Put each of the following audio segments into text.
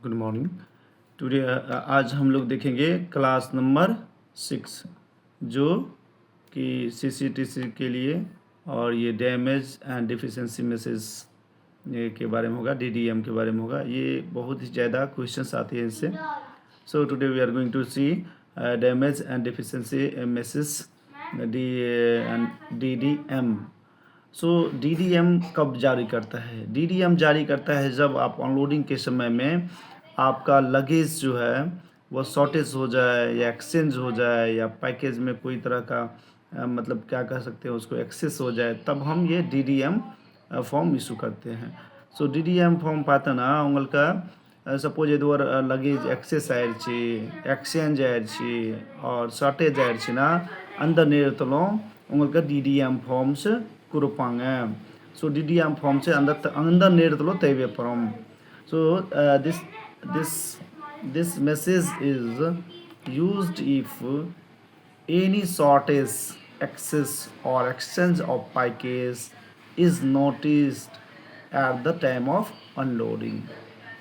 Good morning. Today आज हम लोग देखेंगे क्लास नंबर 6 जो कि सीसीटीसी के लिए और ये डैमेज एंड डिफिशिएंसी मैसेज के बारे में होगा, डीडीएम के बारे में होगा। ये बहुत ही ज़्यादा क्वेश्चंस आते हैं इससे। So today we are going to see damage and deficiency message DDM. So DDM कब जारी करता है? डीडीएम जारी करता है जब आप अनलोडिंग के समय में आपका लगेज जो है वो शॉर्टेज हो जाए या एक्सचेंज हो जाए या पैकेज में कोई तरह का मतलब क्या कह सकते हैं उसको एक्सेस हो जाए, तब हम ये डीडीएम फॉर्म इशू करते हैं। ஸோ டிடிஎம் ஃபார்ம் பார்த்தோன்னா உங்களுக்கு சப்போஸ் இது ஒரு லக்கேஜ் எக்ஸஸ் ஆயிடுச்சு, எக்ஸ்சேஞ்ச் ஆயிடுச்சு ஆர் ஷார்ட்டேஜ் ஆயிடுச்சுன்னா அந்த நேரத்திலும் உங்களுக்கு டிடிஎம் ஃபார்ம்ஸ் கொடுப்பாங்க. ஸோ டிடிஎம் ஃபார்ம்ஸ் அந்த அந்த நேரத்திலும் தேவைப்படும். So this message is used if any shortage, excess or exchange of package is noticed at the time of unloading.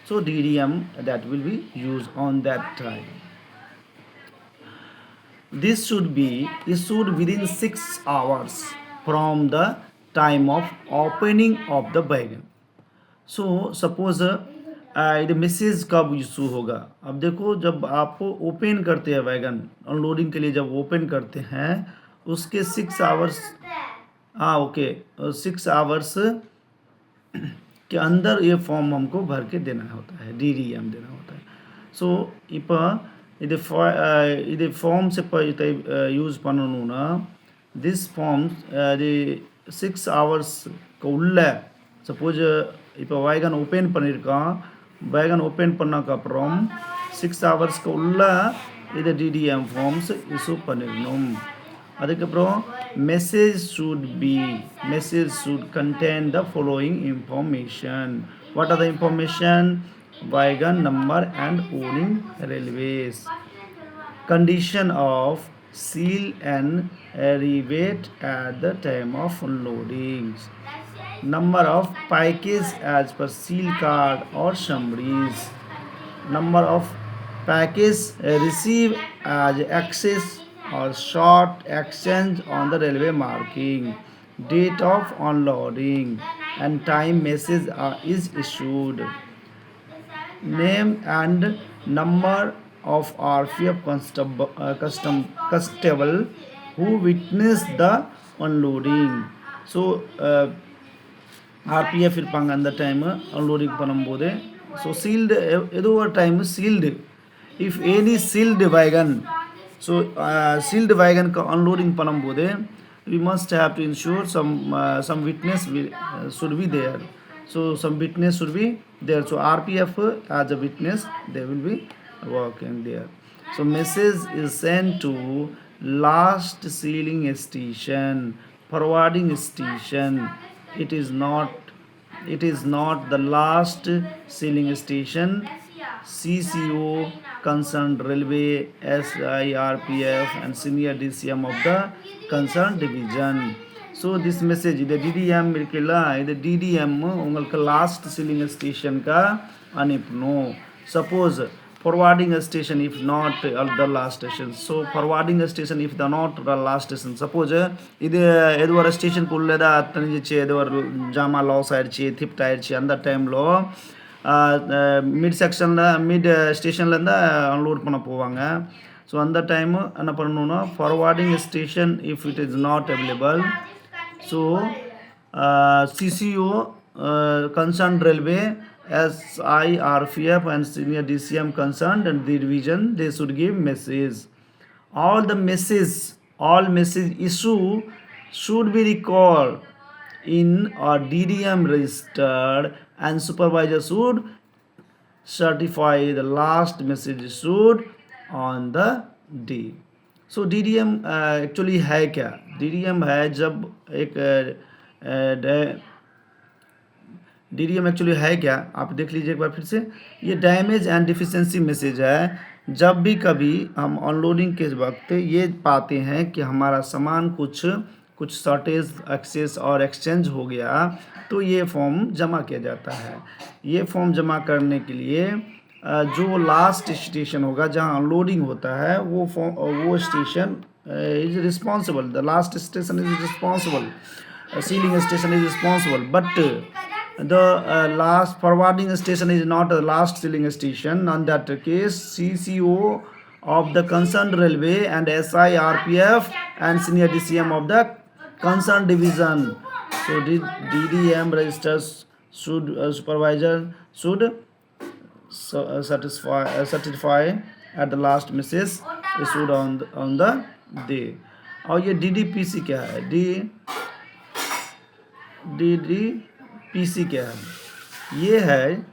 So DDM that will be used on that time. This should be issued within 6 hours from the time of opening of the wagon. So suppose ये message कब issue होगा? अब देखो, जब आप open करते हैं wagon unloading के लिए, जब ओपन करते हैं उसके 6 आवर्स, हाँ ओके, 6 आवर्स के अंदर ये फॉर्म हमको भर के देना होता है, डीडीएम देना होता है. ஸோ இப்போ இது ஃபார்ம்ஸ் இப்போ இதை யூஸ் பண்ணணும்னா திஸ் ஃபார்ம்ஸ் இது 6 ஹவர்ஸ்க்கு உள்ள, சப்போஸ் இப்போ வேகன் ஓப்பன் பண்ணியிருக்கான், வேகன் ஓப்பன் பண்ணக்கப்புறம் 6 ஹவர்ஸ்க்கு உள்ள இது டிடிஎம் ஃபார்ம்ஸ் இஷ்யூ பண்ணிடணும். அதுக்கப்புறம் message should contain the following information. What are the information? Wagon number and owning railways, condition of seal and rebate at the time of unloading, number of package as per seal card or summaries, number of package received as excess or short exchange on the railway marking, date of unloading and time message is issued, name and number of RPF constable who witnessed the unloading. So RPF இருப்பாங்க அந்த time unloading பண்ணும்போது. So sealed ஏதோ ஒரு time sealed, if any sealed wagon, so sealed வேகனுக்கு unloading பண்ணும்போது we must have to ensure some witness should be there. So some witness should be there. So RPF as a witness, they will be working there. So message is sent to last sealing station, forwarding station. It is not the last sealing station. CCO, concerned railway, SIRPF and senior DCM of the concerned division. So this message, இது DDM இருக்குல்ல, இது DDM உங்களுக்கு last ceiling ஸ்டேஷனுக்கு அனுப்பணும். Suppose forwarding a station if not the last station. So forwarding a station if the not the last station. Suppose இது ஏதோ ஒரு ஸ்டேஷனுக்கு உள்ளதா தெரிஞ்சிச்சு, ஏதோ ஒரு ஜாமா லாஸ் ஆயிடுச்சு, திப்ட் ஆயிடுச்சு, அந்த டைமில் மிட் ஸ்டேஷன்லேருந்து அன்லோட் பண்ண போவாங்க. ஸோ அந்த டைமு என்ன பண்ணணுன்னா forwarding station if it is not available. So CCO, concerned railway, SIRPF and senior DCM concerned and the division, they should give message. All message issue should be recorded in a DDM registered and supervisor should certify the last message issued on the day. So DDM actually है क्या? DDM है जब एक DDM actually है क्या, आप देख लीजिए एक बार फिर से. ये डैमेज एंड डिफिशिएंसी मैसेज है. जब भी कभी हम अनलोडिंग के वक्त ये पाते हैं कि हमारा सामान कुछ शॉर्टेज, एक्सेस और एक्सचेंज हो गया, तो ये फॉर्म जमा किया जाता है. ये फॉर्म जमा करने के लिए जो लास्ट स्टेशन होगा जहाँ अनलोडिंग होता है वो station is responsible, the last station is responsible, sealing station is responsible, but the last forwarding station is not the last sealing station. On that case, CCO of the concerned railway and SIRPF and senior DCM of the concerned division. So DDM registers should supervisor should certify at the last message issued on the day. और ये DDPC क्या है? DDPC क्या है? ये है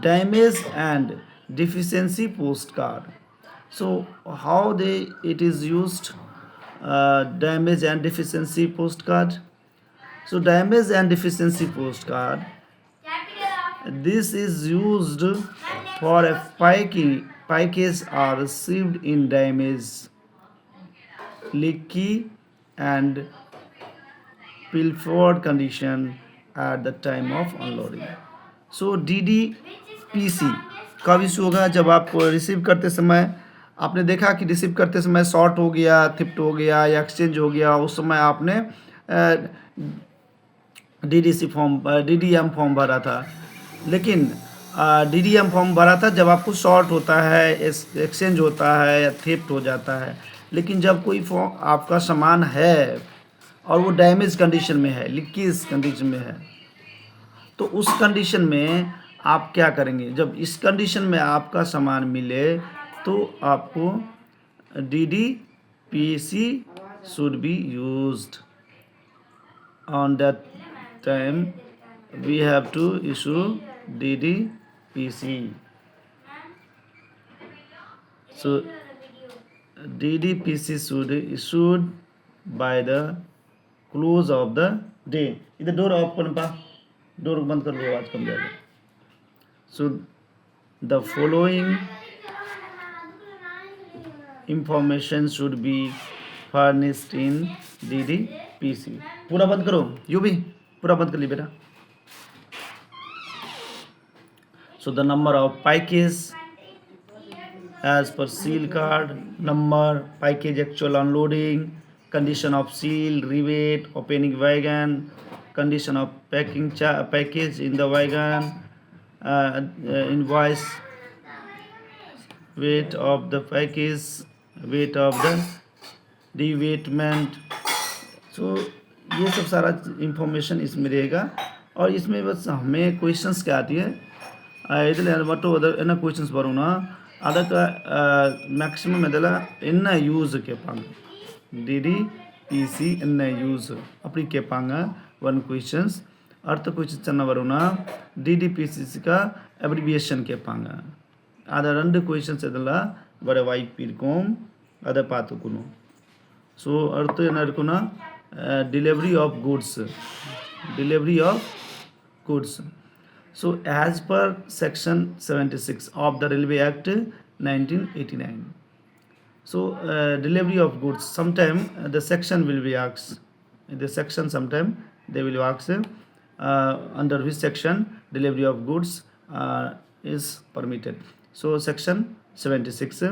damage and deficiency post card. So how it is used, damage and deficiency postcard. So damage and deficiency postcard, this is used for a package are received in damage, leaky and pilfered condition at the time of unloading. So DDPC कब issue होगा? जब आप receive करते समय आपने देखा कि receive करते समय शॉर्ट हो गया, थिफ्ट हो गया या एक्सचेंज हो गया, उस समय आपने DDM फॉर्म भरा था. लेकिन DDM फॉर्म भरा था जब आपको शॉर्ट होता है, एक्सचेंज होता है या थिफ्ट हो जाता है. लेकिन जब कोई आपका सामान है और वो डैमेज कंडीशन में है, लीकेज कंडीशन में है, तो उस कंडीशन में आप क्या करेंगे? जब इस कंडीशन में आपका सामान मिले तो आपको DDPC should be used. On that time we have to issue DDPC. So DDPC should issued by the close of the day. इधर डोर ओपन पा, डोर बंद कर लो, आवाज कम जाएगा. So the following information should be furnished in DDPC. पूरा बंद करो, you भी पूरा बंद कर ली बेटा. So the number of package as per seal card, number, package actual unloading, condition of seal, rebate, opening wagon, condition of package in the wagon, invoice, weight of the package, weight of the deweightment. So ये सब सारा information इसमें रहेगा. और इसमें बस हमें questions क्या आती है इधर बट एना क्वेश्चंस बरूना ಅದಕ್ಕೆ ಮ್ಯಾಕ್ಸಿಮಮ್ ಇದೆಲ್ಲ என்ன யூஸ் கேட்பாங்க. DDPC என்ன யூஸ் அப்படி கேட்பாங்க. One questions. அடுத்த क्वेश्चंस என்ன வரும்னா DDPC का அப்ரிவியேஷன் கேட்பாங்க. அத ரெண்டு क्वेश्चंस இதெல்லாம் வர வாய்ப்பு இருக்கும், அதை பார்த்துக்கணும். ஸோ அடுத்து என்ன இருக்குன்னா delivery of goods. So as per section 76 of the Railway Act 1989. So delivery of goods, sometime the section will be asked. The section sometime they will ask under which section delivery of goods is permitted. So section 76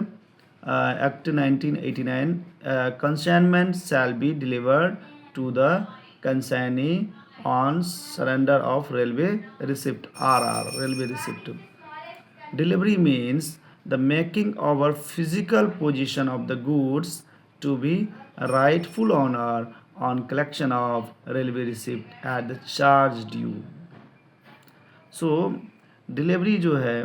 Act 1989, consignment shall be delivered to the consignee on surrender of railway receipt, RR, railway receipt. Delivery means the making of a physical possession of the goods to be rightful owner on collection of railway receipt at the charge due. So delivery जो है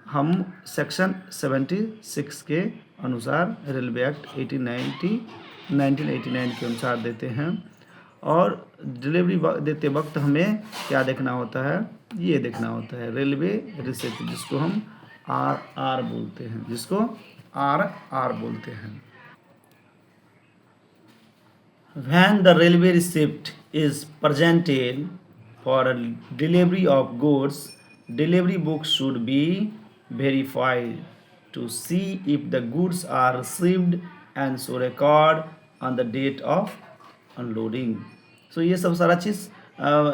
हम section 76 के अनुसार railway act 1989 के अनुसार देते हैं. और डिलीवरी देते वक्त हमें क्या देखना होता है? ये देखना होता है रेलवे रिसिप्ट, जिसको हम RR बोलते हैं, When the railway receipt is presented for a delivery of goods, delivery book should be verified to see if the goods are received and so record on the date of unloading. So ये सब सारा चीज़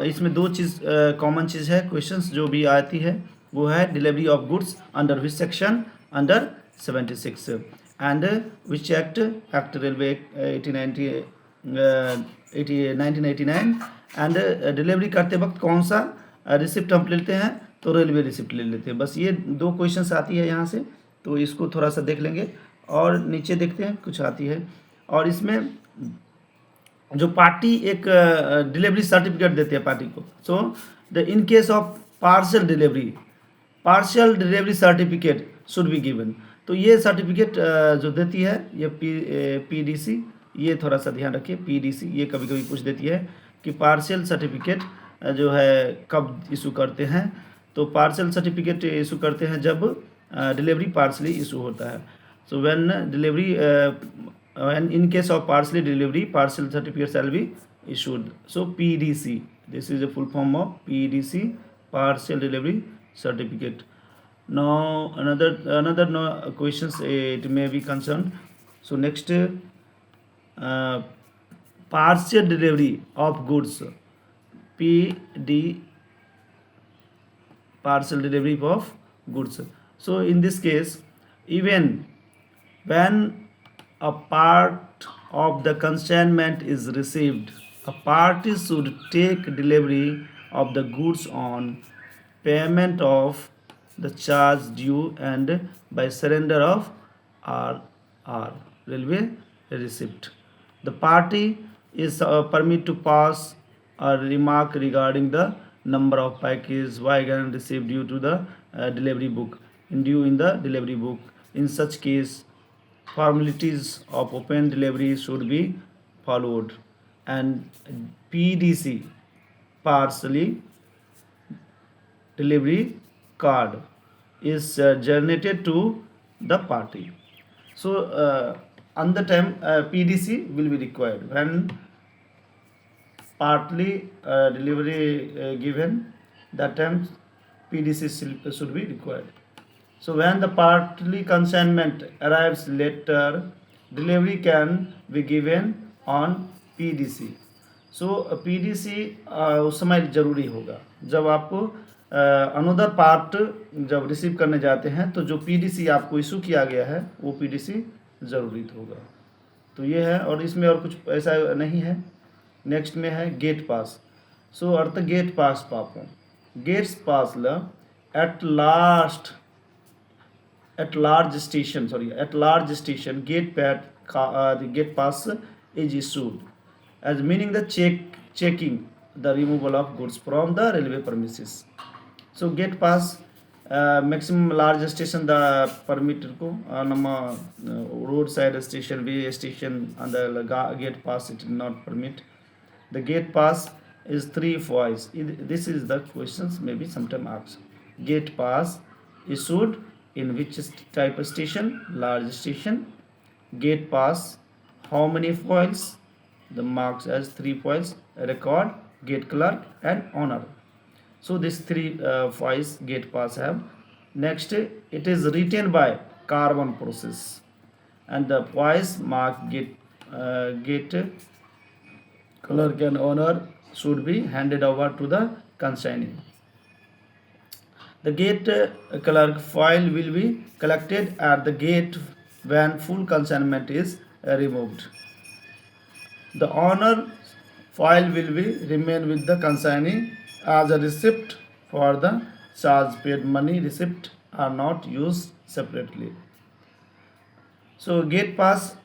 इसमें दो चीज़ common चीज़ है, questions जो भी आती है वो है delivery of goods under which section, under 76। And which act, act railway 1989। And delivery करते वक्त कौन सा रिसिप्ट हम लेते हैं, तो रेलवे रिसिप्ट ले लेते हैं। बस ये दो क्वेश्चंस आती है यहाँ से, तो इसको थोड़ा सा देख लेंगे। और नीचे देखते हैं कुछ आती है, और इसमें जो पार्टी एक डिलीवरी सर्टिफिकेट देते हैं पार्टी को। So the in case of partial delivery certificate should be given. तो ये सर्टिफिकेट जो देती है ये पीडीसी, ये थोड़ा सा ध्यान रखिए, पीडीसी ये कभी कभी पूछ देती है कि पार्शियल सर्टिफिकेट जो है कब इशू करते हैं। तो पार्शियल सर्टिफिकेट इशू करते हैं जब डिलीवरी पार्शली इशू होता है। So when delivery and in case of partially delivery, partial certificate shall be issued. So PDC, this is a full form of PDC, partial delivery certificate. Now another no, questions it may be concerned. So next, partial delivery of goods, PD, partial delivery of goods. So in this case, even when a part of the consignment is received, a party should take delivery of the goods on payment of the charge due and by surrender of RR, railway receipt. The party is permitted to pass a remark regarding the number of packages wagon received due to the delivery book, due in the delivery book. In such case, formalities of open delivery should be followed, and PDC, partially delivery card, is generated to the party. So on the time PDC will be required when partly delivery given, that time PDC should be required. So when the partly consignment arrives later, delivery can be given on PDC. So PDC उस समय ज़रूरी होगा जब आपको another part जब receive करने जाते हैं, तो जो PDC आपको इशू किया गया है वो PDC ज़रूरी होगा। तो ये है, और इसमें और कुछ ऐसा नहीं है। नेक्स्ट में है गेट पास। सो अर्थ गेट पास पापों, गेट्स पास ल at large station, the gate pass is issued as meaning the checking the removal of goods from the railway premises. So gate pass maximum large station the permit को ನಮ್ಮ road side station, way station and the gate pass it did not permit. The gate pass is 3 foils. This is the questions maybe sometime asked. Gate pass issued in which type of station? Large station. Gate pass, how many foils? The marks as 3 foils, record, gate clerk and owner. So these 3 foils gate pass have. Next, it is written by carbon process, and the foils mark gate clerk and owner should be handed over to the consignee. The gate clerk foil will be collected at the gate when full consignment is removed. The owner foil will be remain with the consignee as a receipt for the charge paid money. Receipt are not used separately. So gate pass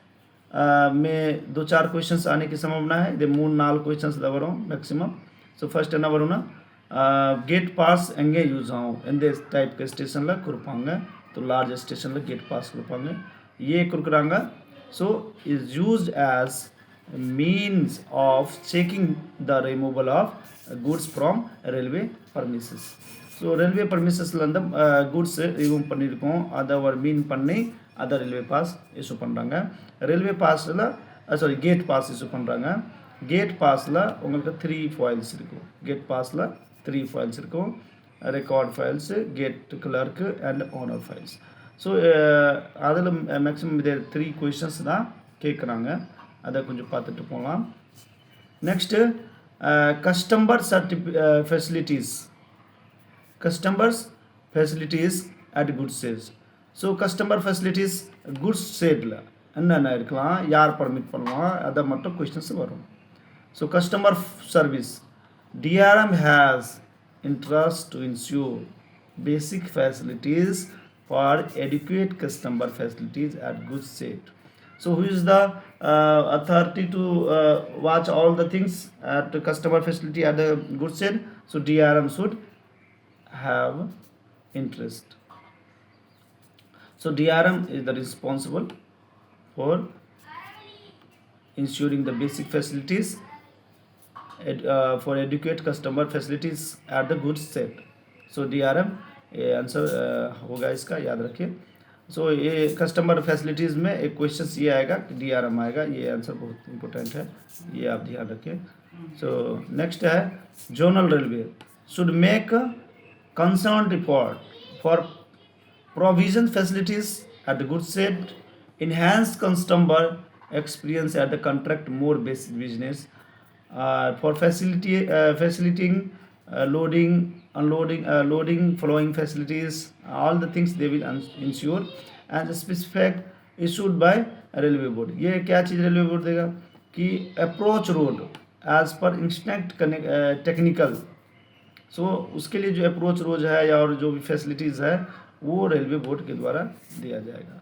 में 2-4 questions आने की संभावना है। ಇದು 3-4 questions ದವರು maximum. So first ಏನವರುನ gate pass ಹೆಂಗೆ use ಆವು ಎಂದೇ ಟೈಪ್ के स्टेशन ला ಕುರುಪಾಂಗ. तो लार्ज स्टेशन ला गेट पास ಕುರುಪಾಂಗ ये कुरकुरांगा. So is used as means of checking the removal of goods from railway premises. So railway premises ல அந்த goods remove பண்ணிருக்கோம், அத ஒரு மீன் பண்ணி அத railway pass இஷ்யூ பண்றாங்க. railway passல கேட் பாஸ் இஷ்யூ பண்றாங்க. கேட் பாஸ்ல உங்களுக்கு 3 ஃபைல்ஸ் இருக்கும். கேட் பாஸ்ல 3 ஃபைல்ஸ் இருக்கும். Record files, gate clerk and owner files. So அதில் மேக்ஸிமம் இதே 3 கொஷின்ஸ் தான் கேட்குறாங்க. அதை கொஞ்சம் பார்த்துட்டு போகலாம். Next customer facilities. Customers facilities at goods sales. So customer facilities goods sale என்னென்ன இருக்கலாம், யார் பர்மிட் பண்ணுவாங்க, அதை மட்டும் கொஸ்டின்ஸ் வரும். So customer service, DRM has interest to ensure basic facilities for adequate customer facilities at goods sale. So who is the authority to watch all the things at the customer facility at the goods sale? So DRM should have interest. So DRM is the responsible for ensuring the basic facilities for adequate customer facilities at the goods sale. So DRM ये answer होगा इसका, याद रखिए. सो ये customer facilities में एक question ये आएगा कि DRM आएगा, ये आंसर बहुत इंपॉर्टेंट है, ये आप ध्यान रखिए. सो नेक्स्ट है zonal railway should make concern report for provision facilities at the goods shed, enhance customer experience at the contract more basic business, for facilitating loading, unloading, loading, flowing facilities, all the things they will ensure, and specific issued by railway board. ये क्या चीज़ railway board देगा कि approach road as per instant technical. So उसके लिए जो approach road है या और जो भी फैसिलिटीज़ है वो रेलवे बोर्ड के द्वारा दिया जाएगा.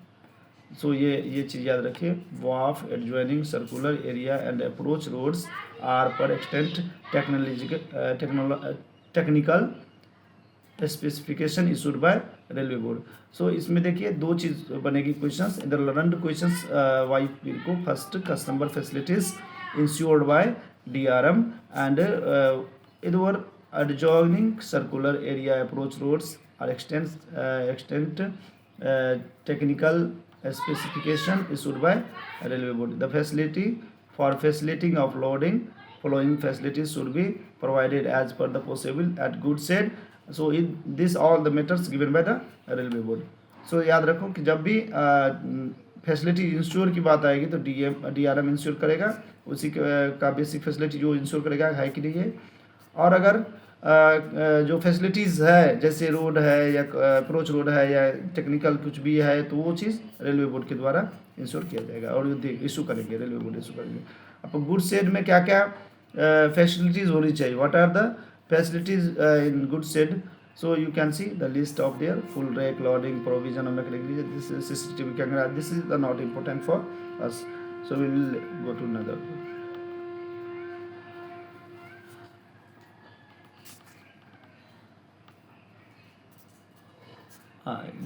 सो ये चीज़ याद रखिए. Wharf adjoining circular area and approach roads are per extent technical specification issued by railway board. So इसमें देखिए दो चीज़ बनेगी क्वेश्चंस, इधर लर्नड क्वेश्चंस वाई को first customer facilities ensured by DRM and इधर adjoining circular area approach roads are extent technical specification issued by railway board. The facility for facilitating of loading following facilities should be provided as per the possible at goods sale. So this all the matters given by the railway board. So याद रखो कि जब भी facility ensure की बात आएगी तो DRM ensure करेगा, उसी का बेसिक फैसिलिटी जो इंश्योर करेगा है कि नहीं है. और अगर जो फैसिलिटीज़ है जैसे रोड है या अप्रोच रोड है या टेक्निकल कुछ भी है तो वो चीज़ रेलवे बोर्ड के द्वारा इंश्योर किया जाएगा और इशू करेंगे, रेलवे बोर्ड इशू करेंगे. अब गुड्स सेड में क्या क्या फैसिलिटीज़ होनी चाहिए, what are the facilities in goods shed. So you can see the list of their full rake loading provision of mechanical, this is CCTV camera, this is the not important for us. So we will go to another.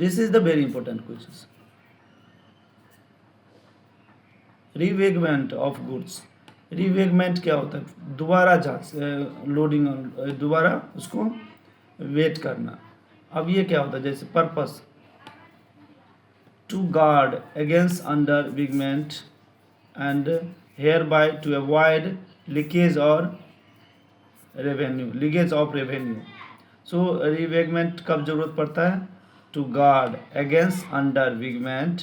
This is the very important questions. Rewagment of goods. Rewagment क्या होता है, दोबारा जांच, loading दोबारा उसको wait करना. अब ये क्या होता है, जैसे purpose to guard against under weighment and hereby to avoid leakage और revenue, leakage of revenue. So reweighment कब जरूरत पड़ता है, to guard against underwegment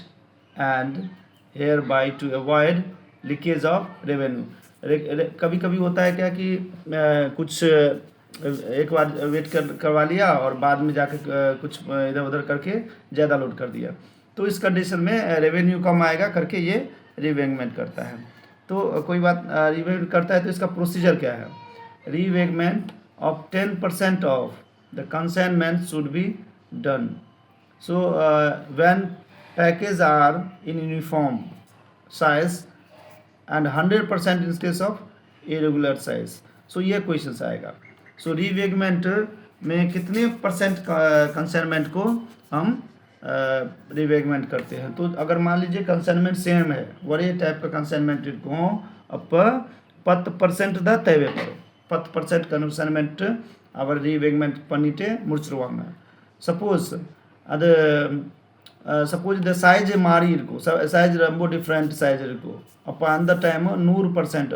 and hereby to avoid leakage of revenue. कभी कभी होता है क्या कि कुछ एक बार वेट करवा लिया और बाद में जाके कुछ इधर उधर करके ज़्यादा लोड कर दिया, तो इस कंडीशन में रेवेन्यू कम आएगा करके ये रिवेगमेंट करता है. तो कोई बात रिवेगमेंट करता है तो इसका प्रोसीजर क्या है, reweighment of 10% of the consignment should be done. So when packages are in uniform size and 100% in case of irregular size. So ये क्वेश्चन आएगा. So रिवेगमेंट में कितने परसेंट कंसाइनमेंट को हम रिवेगमेंट करते हैं. तो अगर मान लीजिए कंसाइनमेंट सेम है, वही टाइप का कंसाइनमेंट को अब 10% ದ ತೇವೇಪರು 10% ಕನ್ಸೈನ್ಮೆಂಟ್ ಅವರ ರಿವೇಗ್ಮೆಂಟ್ பண்ணிட்டு முடிச்சிருவாங்க. சப்போஸ் அது சப்போஸ் இந்த சைஸ் மாறி இருக்கும், சைஸ் ரொம்ப டிஃப்ரெண்ட் சைஸ் இருக்கும், அப்போ அந்த டைமு 100%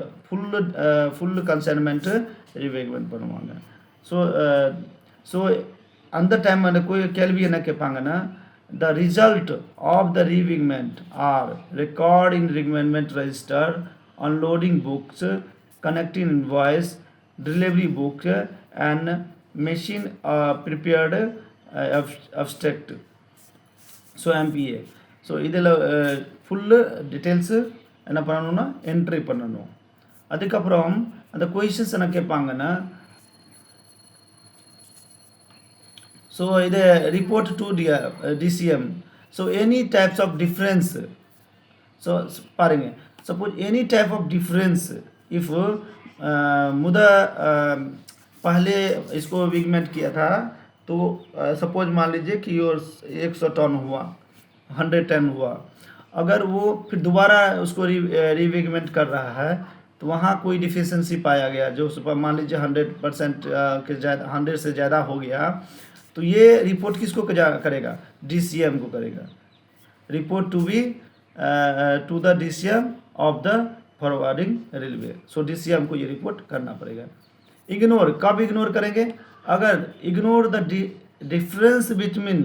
ஃபுல்லு கன்சைன்மெண்ட்டு ரிவேக்மெண்ட் பண்ணுவாங்க. ஸோ அந்த டைம் அந்த கேள்வி என்ன கேட்பாங்கன்னா, the result of the reveagment are record in reveagment register, unloading books, connecting invoice, delivery book and machine prepared abstract so MPA. So இதில் ஃபுல்லு டீட்டெயில்ஸு என்ன பண்ணணும்னா என்ட்ரி பண்ணணும். அதுக்கப்புறம் அந்த கொஷின்ஸ் என்ன கேட்பாங்கன்னா, ஸோ இது report to DCM. So any types of difference. So பாருங்க, suppose any type of difference if पहले इसको विगमेंट किया था तो सपोज मान लीजिए कि 100 टन हुआ, 100 टन हुआ, अगर वो फिर दोबारा उसको रिविगमेंट कर रहा है तो वहाँ कोई डिफिशेंसी पाया गया जो मान लीजिए 100% के ज़्यादा, 100 से ज़्यादा हो गया, तो ये रिपोर्ट किसको करेगा? DCM को करेगा. Report to be to the DCM of the forwarding railway. So DCM को ये रिपोर्ट करना पड़ेगा. इग्नोर कब इग्नोर करेंगे? अगर ignore the difference between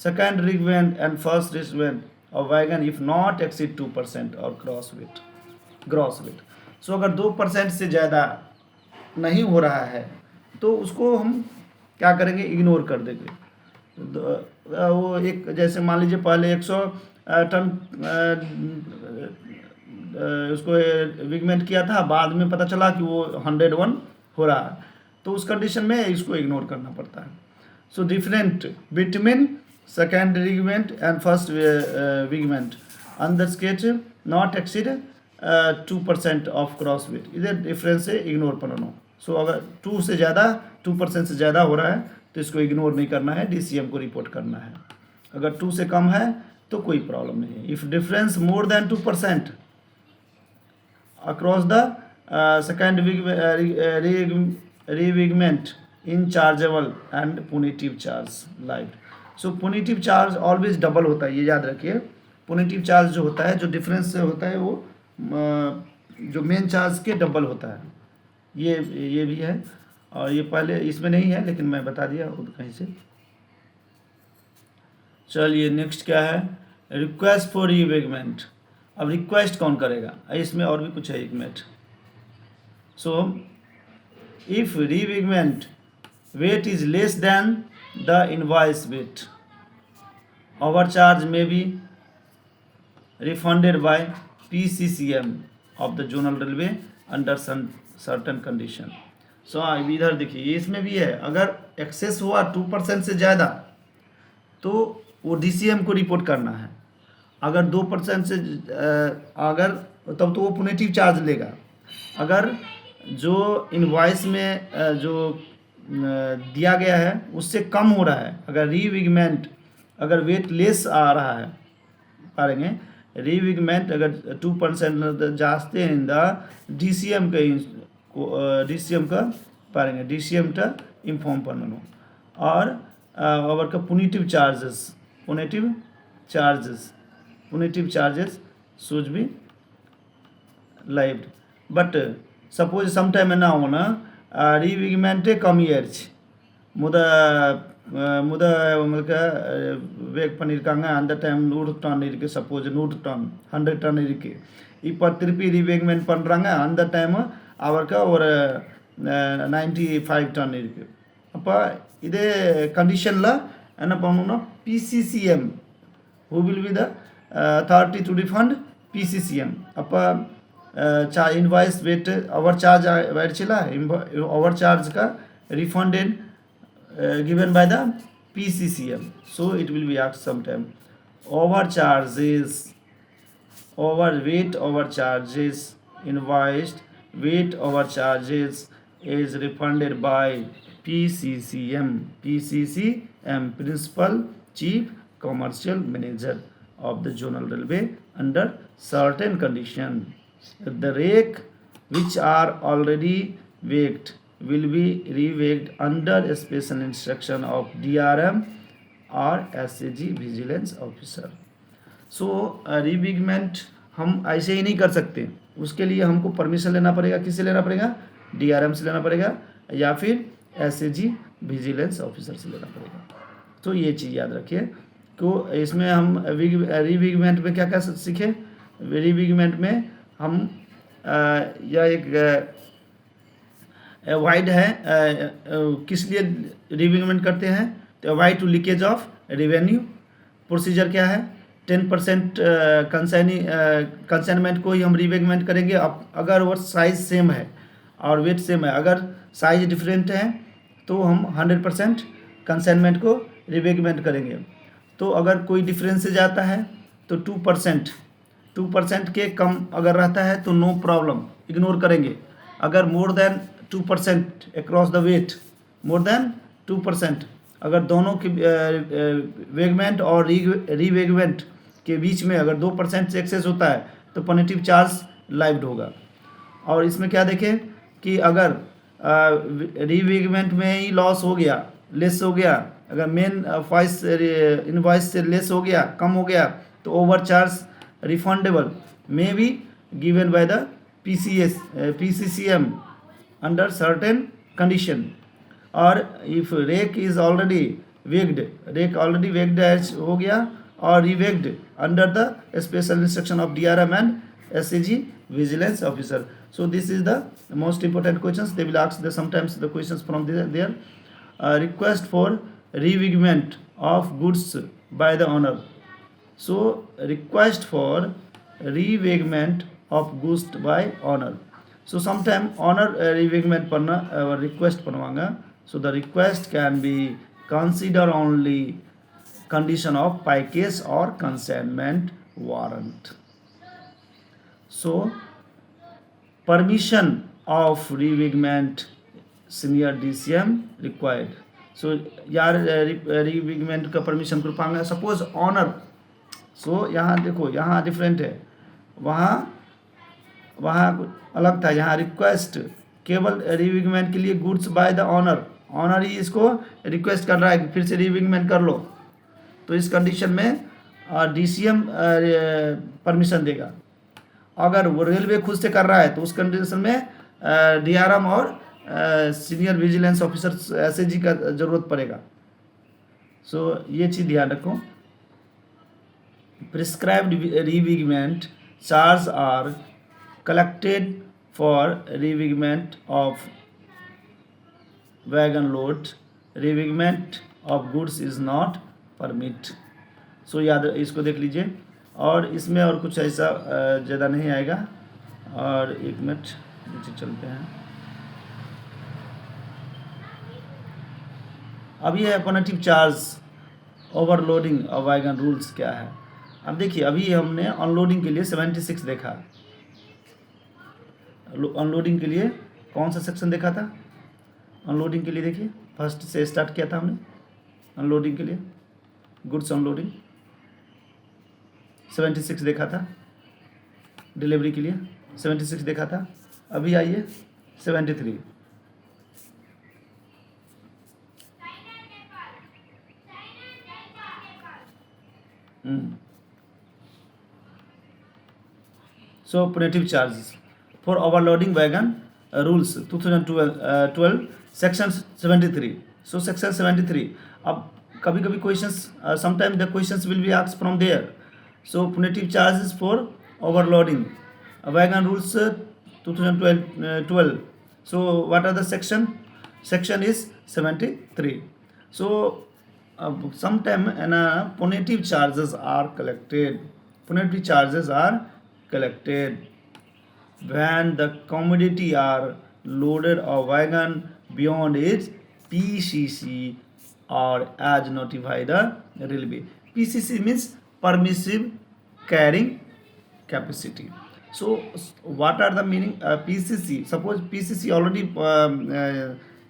second weighment and first weighment of wagon if not exceed 2% और ग्रॉस वेट. सो अगर 2% से ज़्यादा नहीं हो रहा है तो उसको हम क्या करेंगे? इग्नोर कर देंगे. वो एक जैसे मान लीजिए पहले 100 टन उसको विगमेंट किया था, बाद में पता चला कि वो 101 हो रहा है, तो उस कंडीशन में इसको इग्नोर करना पड़ता है. So different between second weighment and first weighment under sketch not exceed 2% of gross weight. इधर डिफरेंस से इग्नोर பண்ணணும். सो अगर 2% से ज़्यादा हो रहा है तो इसको इग्नोर नहीं करना है, DCM को रिपोर्ट करना है. अगर 2 से कम है तो कोई प्रॉब्लम नहीं है. If difference more than 2% across the second rewigment in chargeable and punitive charge live. So punitive charge always double होता है, ये याद रखिए. punitive charge जो होता है, जो डिफरेंस से होता है, वो जो मेन चार्ज के डबल होता है. ये भी है, और ये पहले इसमें नहीं है लेकिन मैं बता दिया कहीं से. चलिए नेक्स्ट क्या है? Request for reweighment. अब रिक्वेस्ट कौन करेगा? इसमें और भी कुछ है एक minute. So if reweighment weight is less than the invoice weight, over charge may be refunded by PCCM of the zonal railway under certain condition. So इधर देखिए, इसमें भी है, अगर एक्सेस हुआ 2% से ज़्यादा तो वो DCM को रिपोर्ट करना है. अगर 2% से अगर तब तो वो पुनेटिव चार्ज लेगा. अगर जो इनवॉइस में जो दिया गया है उससे कम हो रहा है, अगर रिविगमेंट अगर वेट लेस आ रहा है, पाएंगे रिविगमेंट अगर 2% जाते हैं द DCM का पाएंगे DCM टा इन्फॉर्म பண்ணணும். और அவருக்கு पुनेटिव charges should be lived. But suppose sometime என்ன ஆகும்னா ரீவிக்மெண்ட்டே கம்மியாயிருச்சு, உங்களுக்கு வேக் பண்ணியிருக்காங்க, அந்த டைம் 100 டன் இருக்குது, சப்போஸ் 100 டன் 100 டன் இருக்குது, இப்போ திருப்பி ரீவிக்மெண்ட் பண்ணுறாங்க, அந்த டைமு அவருக்கு ஒரு 95 டன் இருக்குது. அப்போ இதே கண்டிஷனில் என்ன பண்ணணும்னா PCCM who will be the authority to refund? PCCM. அப்போ इनवॉइस वेट ओवर चार्ज आइला, ओवर चार्ज का refunded given by the PCCM. So it will be asked sometime overcharges, overcharges invoiced, weight overcharges is refunded by PCCM, Principal Chief Commercial Manager of the Zonal Railway under certain condition. The rake which are already waked will be re-waked under a special instruction of DRM or SAG Vigilance Officer. So रिविगमेंट हम ऐसे ही नहीं कर सकते, उसके लिए हमको permission लेना पड़ेगा. किससे लेना पड़ेगा? DRM से लेना पड़ेगा या फिर SAG विजिलेंस ऑफिसर से लेना पड़ेगा. तो ये चीज़ याद रखिए. तो इसमें हम रिविगमेंट में क्या क्या सीखे? रिविगमेंट में हम यह एक वाइड है, किस लिए रिविगमेंट करते हैं? तो avoid to leakage of revenue. Procedure क्या है, 10% कंसाइनमेंट को ही हम रीवेगमेंट करेंगे। अब अगर वो साइज सेम है और वेट सेम है, अगर साइज डिफरेंट है तो हम 100% कंसाइनमेंट को रीवेगमेंट करेंगे। तो अगर कोई डिफरेंस से जाता है तो 2% के कम अगर रहता है तो नो प्रॉब्लम, इग्नोर करेंगे। अगर more than 2% across the weight, more than 2%, अगर दोनों के वेगमेंट और रीवेगमेंट के बीच में अगर 2% से एक्सेस होता है तो पेनल्टी चार्ज लाइव्ड होगा। और इसमें क्या देखें कि अगर रीवेगमेंट में ही लॉस हो गया, लेस हो गया, अगर मेन इनवॉइस से लेस हो गया, कम हो गया, तो over charge refundable may be given by the PCCM under certain condition. और if rake is already weighed, rake already weighed हो गया और reweighed under the special instruction of DRM and SAG vigilance officer. So this is the most important questions. They will ask sometimes the questions from there. Request for revigment of goods by the owner. So request for revigment of goods by owner. So sometime owner revigment panna request panwanga. So the request can be consider only condition of package or consignment warrant. So permission of revigment senior DCM required. So यार revigment का permission को पाएंगे। Suppose honour, सो यहाँ देखो यहाँ different है, वहाँ अलग था, यहाँ रिक्वेस्ट केवल रिविगमेंट के लिए goods by the owner, owner ही इसको रिक्वेस्ट कर रहा है कि फिर से रिविगमेंट कर लो, तो इस कंडीशन में DCM परमिशन देगा। अगर वो रेलवे खुद से कर रहा है तो उस कंडीशन में DRM और सीनियर विजिलेंस ऑफिसर SAG का ज़रूरत पड़ेगा। सो ये चीज़ ध्यान रखो। Prescribed reweighment charge are collected for reweighment of wagon load, reweighment of goods is not permit. So याद इसको देख लीजिए। और इसमें और कुछ ऐसा ज़्यादा नहीं आएगा। और एक मिनट नीचे चलते हैं। अब ये penalty charge overloading of wagon rules क्या है। अब देखिए अभी हमने अनलोडिंग के लिए 76 देखा। अनलोडिंग के लिए कौन सा सेक्शन देखा था? अनलोडिंग के लिए देखिए फर्स्ट से स्टार्ट किया था हमने। अनलोडिंग के लिए गुड्स अनलोडिंग 76 देखा था, डिलीवरी के लिए 76 देखा था। अभी आइए 73। So punitive charges for overloading wagon rules 2012 section 73. So section 73. अब कभी कभी questions sometimes the questions will be asked from there. So punitive charges for overloading wagon rules 2012. So what are the section? Section is 73. So sometime punitive charges are collected. Punitive charges are collected when the commodity are loaded or wagon beyond its PCC or as notified the railway. PCC means permissive carrying capacity. So what are the meaning PCC? Suppose PCC already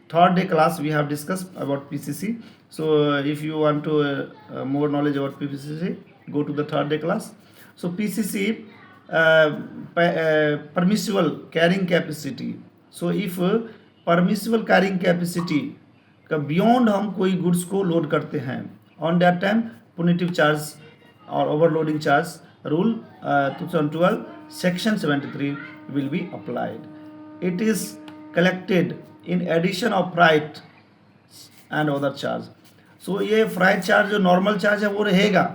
third day class we have discussed about PCC. So if you want to more knowledge about PCC, go to the third day class. So PCC permissible carrying capacity. So if permissible carrying capacity का beyond हम कोई goods को load करते हैं, on that time punitive charge और overloading charge rule 2012 section 73 will be applied. It is collected in addition of freight and other charge. So ये freight charge जो normal charge है वो रहेगा,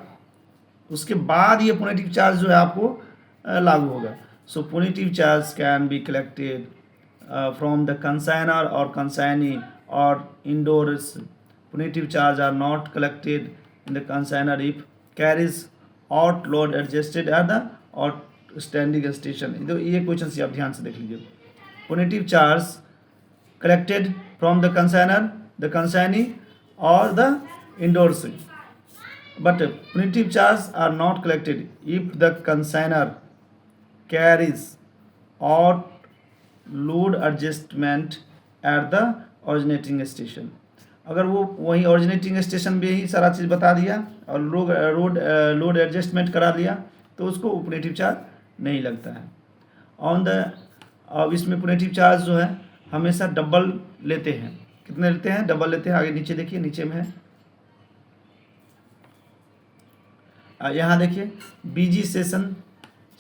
उसके बाद ये पुनिटिव चार्ज जो है आपको लागू होगा। So punitive charge can be collected from the consignor और consignee or indoors punitive charge are not collected in the consignor if carries outload adjusted at the outstanding station. तो ये क्वेश्चन से आप ध्यान से देख लीजिए. Punitive charge collected from the consignor, the consignee or the endorsee, but punitive charges are not collected if the consignor carries out load adjustment at the originating station. अगर वो वहीं originating station में ही सारा चीज़ बता दिया और लोड एडजस्टमेंट करा दिया तो उसको punitive चार्ज नहीं लगता है. ऑन द अब इसमें punitive चार्ज जो है हमेशा डबल लेते हैं. कितने लेते हैं? डबल लेते हैं. आगे नीचे देखिए, नीचे में है, यहाँ देखिए, BG session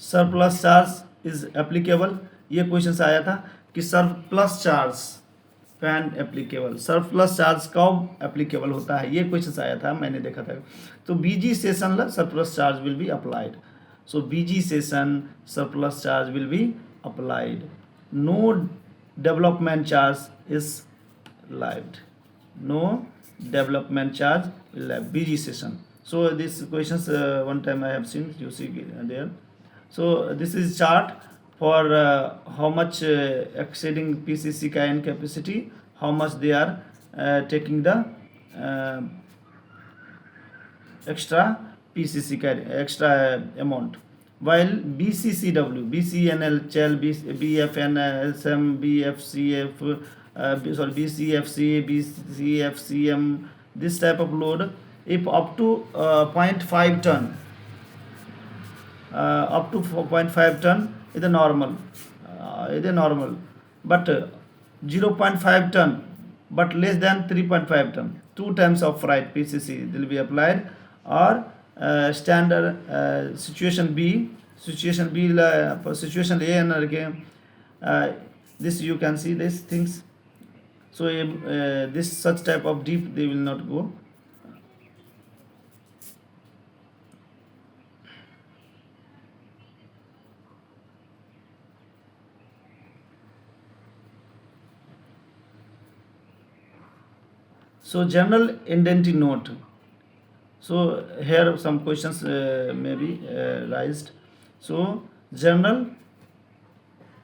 surplus charge is applicable. ये क्वेश्चन आया था कि surplus charge can applicable, surplus charge कब एप्लीकेबल होता है, ये क्वेश्चन आया था, मैंने देखा था. तो BG session surplus charge will be applied. So BG session surplus charge will be applied. No development charge is levied. No development charge will levy BG session. So these questions one time I have seen, you see there. So this is chart for how much exceeding PCC carrying capacity, how much they are taking the extra PCC carry, extra amount, while BCCW, BCNL, CHEL, BFN, SM, BFCF, BCFC, BCFCM, this type of load, if up to 0.5 ton, up to 0.5 ton is normal, but 0.5 ton but less than 3.5 ton, 2 times of freight PCC will be applied. Or standard situation B, situation A and again this you can see these things. So this such type of deep they will not go. So general indemnity note. So here some questions may be raised. So general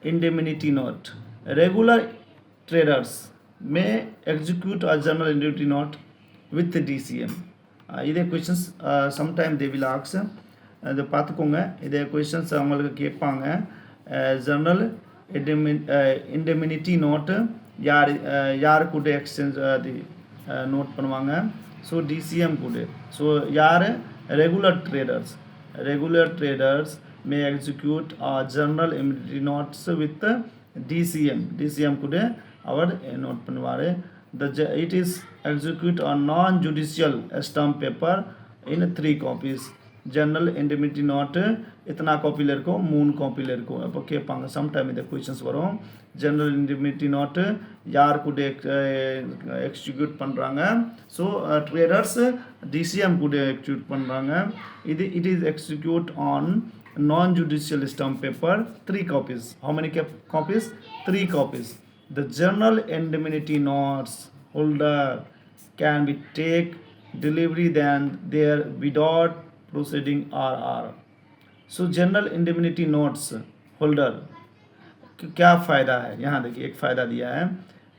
indemnity note. Regular traders may execute a general indemnity note with the DCM. இதே questions sometime they will ask. இதை பார்த்துக்கோங்க. இதே questions அவங்களுக்கு கேட்பாங்க. General indemnity note யார் கூட exchange அது note பண்ணுவாங்க. ஸோ டிசிஎம் கூட. ஸோ யார்? Regular traders may execute general indemnity notes with DCM கூட அவர் நோட் பண்ணுவார். It is execute on non judicial stamp paper in 3 copies. General indemnity note இத்தனா காப்பியில் இருக்கும், 3 காப்பியில் இருக்கும். அப்போ கேட்பாங்க சம்டைம் இந்த கொஷின்ஸ் வரும். ஜெர்னல் இண்டெமினிட்டி நோட்டு யார் கூட எக்ஸிக்யூட் பண்ணுறாங்க? ஸோ ட்ரேடர்ஸ் டிசிஎம் கூட எக்ஸிக்யூட் பண்ணுறாங்க. It is execute on non judicial stamp paper 3 copies. How many copies? 3 copies. The general indemnity notes holder can be take delivery than their without proceeding RR. So general indemnity notes holder क्या फ़ायदा है? यहाँ देखिए एक फ़ायदा दिया है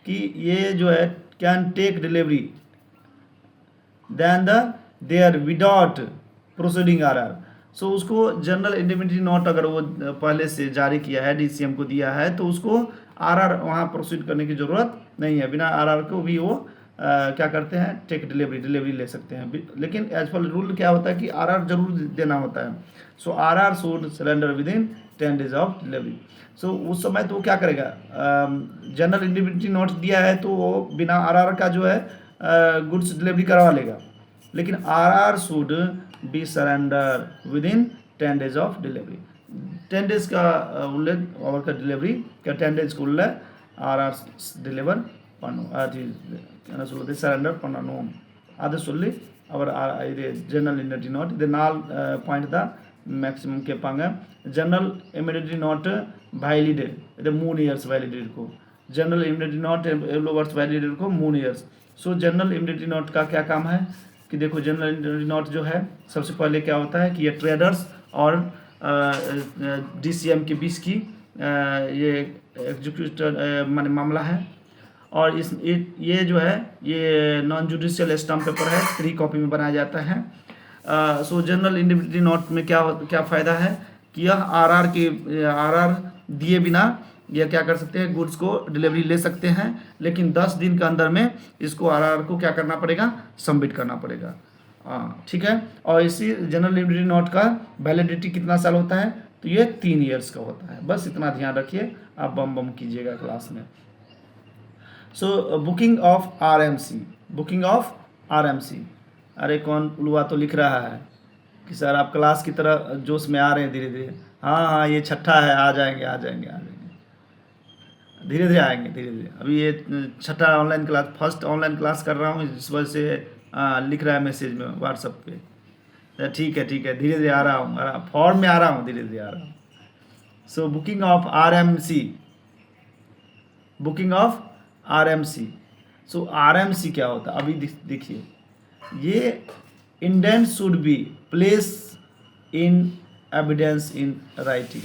कि ये जो है can take delivery then there without proceeding RR. So उसको जनरल इंडेमिनिटी नोट अगर वो पहले से जारी किया है, DCM को दिया है, तो उसको RR वहाँ प्रोसीड करने की ज़रूरत नहीं है. बिना RR को भी वो क्या करते हैं? टेक डिलीवरी ले सकते हैं. लेकिन एज पर रूल क्या होता है कि RR जरूर देना होता है. So RR should surrender within 10 days of delivery. So उस समय तो वो क्या करेगा? जनरल इंडेमिनिटी नोट दिया है तो वो बिना RR का जो है गुड्स डिलीवरी करवा लेगा. लेकिन RR should be surrender within 10 days of delivery. 10 days का उल्लेख और का डिलीवरी का 10 days को उल्लेख RR डिलीवर பண்ணும். அது என்ன சொல்லுது? சரண்டர் பண்ணணும். அதை சொல்லி அவர் இது ஜெர்னல் இண்டெமினிட்டி நோட் இது 4 பாயிண்ட் தான் மேக்ஸிமம் கேட்பாங்க. ஜெர்னல் இமிடியேட்லி நோட்டு வேலிடு இது 3 years வேலிடு இருக்கும். ஜெர்னல் இமிடியேட்லி நோட் எவ்வளோ வருஷம் வேலிடு இருக்கும்? 3 years. सो जनरल इंडस्ट्री नोट का क्या काम है कि देखो, जनरल इंडस्ट्री नोट जो है सबसे पहले क्या होता है कि ये ट्रेडर्स और DCM के बीच की ये एग्जीक्यूटर माने मामला है। और ये जो है ये नॉन जुडिशियल स्टाम्प पेपर है, 3 कॉपी में बनाया जाता है। सो जनरल इंडस्ट्री नोट में क्या फ़ायदा है कि यह आर दिए बिना यह क्या कर सकते हैं, गुड्स को डिलीवरी ले सकते हैं, लेकिन 10 दिन के अंदर में इसको आर को क्या करना पड़ेगा, सबमिट करना पड़ेगा। ठीक है। और इसी जनरल इंडस्ट्री नोट का वैलिडिटी कितना साल होता है, तो ये 3 ईयर्स का होता है। बस इतना ध्यान रखिए, आप बम कीजिएगा क्लास में। सो बुकिंग ऑफ RMC। अरे कौन उलवा तो लिख रहा है कि सर आप क्लास की तरह जोश में आ रहे हैं धीरे धीरे। हाँ, ये छठा है, आ जाएंगे धीरे धीरे आएंगे, धीरे धीरे। अभी ये छठा online class, first online class कर रहा हूँ, इस वजह से लिख रहा है मैसेज में व्हाट्सएप पे। ठीक है, धीरे धीरे आ रहा हूँ, फॉर्म में आ रहा हूँ, धीरे धीरे आ रहा हूँ। So booking of RMC। So RMC क्या होता है, अभी देखिए, ये indent should be place in evidence in writing.